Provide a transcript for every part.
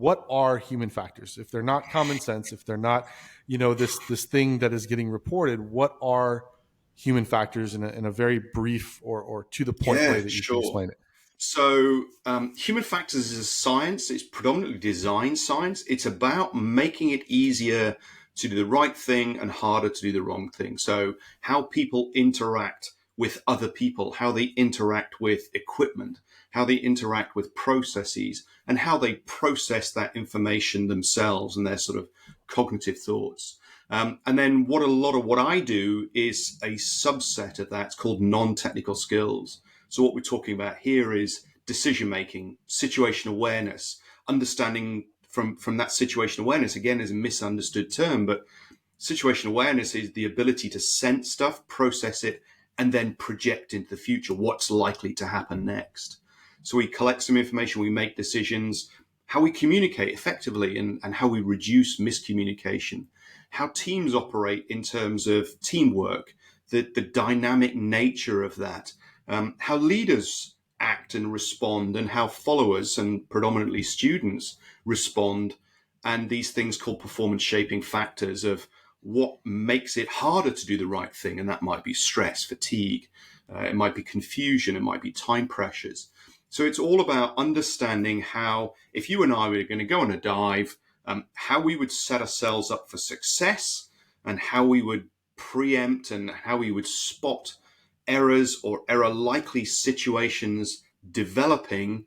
what are human factors? If they're not common sense, if they're not, this thing that is getting reported, what are human factors in a very brief or to the point Yeah, way that you can sure. explain it? So, human factors is a science. It's predominantly design science. It's about making it easier to do the right thing and harder to do the wrong thing. So, how people interact with other people, how they interact with equipment, how they interact with processes, and how they process that information themselves and their sort of cognitive thoughts. And then a lot of what I do is a subset of that. It's called non-technical skills. So what we're talking about here is decision making, situation awareness, understanding from that situation awareness, again, is a misunderstood term, but situation awareness is the ability to sense stuff, process it, and then project into the future what's likely to happen next. So we collect some information, we make decisions, how we communicate effectively and how we reduce miscommunication, how teams operate in terms of teamwork, the dynamic nature of that, how leaders act and respond, and how followers and predominantly students respond, and these things called performance shaping factors of what makes it harder to do the right thing. And that might be stress, fatigue, it might be confusion, it might be time pressures. So it's all about understanding how, if you and I were going to go on a dive, how we would set ourselves up for success and how we would preempt and how we would spot errors or error likely situations developing,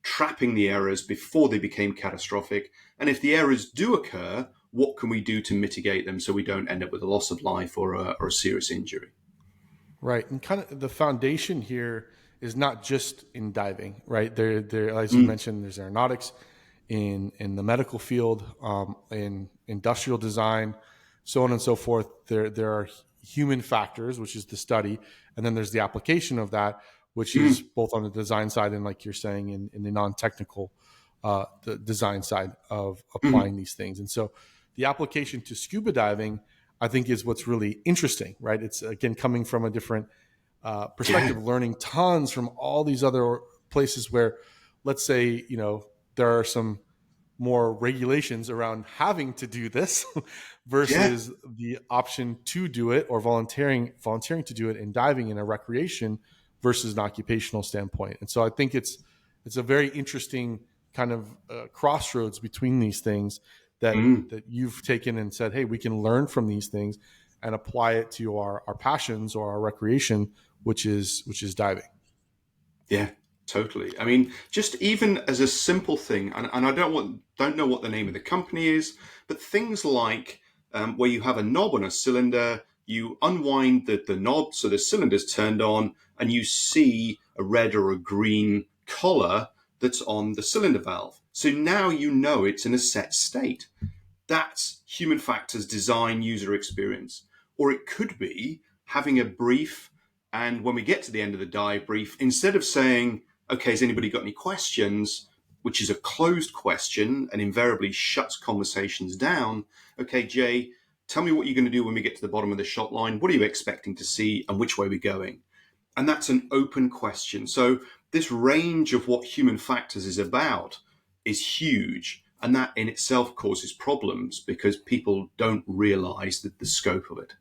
trapping the errors before they became catastrophic. And if the errors do occur, what can we do to mitigate them so we don't end up with a loss of life or a serious injury? Right. And kind of the foundation here is not just in diving, right? There, as you mentioned, there's aeronautics, in the medical field, in industrial design, so on and so forth. There are human factors, which is the study, and then there's the application of that, which is both on the design side and, like you're saying, in the non-technical the design side of applying these things. And so the application to scuba diving, I think, is what's really interesting, right? It's, again, coming from a different perspective, learning tons from all these other places where, let's say, there are some more regulations around having to do this versus the option to do it or volunteering to do it in diving in a recreation versus an occupational standpoint. And so I think it's a very interesting kind of crossroads between these things that you've taken and said, hey, we can learn from these things and apply it to our passions or our recreation, which is diving. Yeah, totally. I mean, just even as a simple thing, and I don't know what the name of the company is, but things like where you have a knob on a cylinder, you unwind the knob so the cylinder's turned on, and you see a red or a green color that's on the cylinder valve. So now you know it's in a set state. That's human factors design user experience. Or it could be having a brief, and when we get to the end of the dive brief, instead of saying, okay, has anybody got any questions, which is a closed question and invariably shuts conversations down. Okay, Jay, tell me what you're going to do when we get to the bottom of the shot line. What are you expecting to see and which way we're going? And that's an open question. So this range of what human factors is about is huge. And that in itself causes problems because people don't realize the scope of it.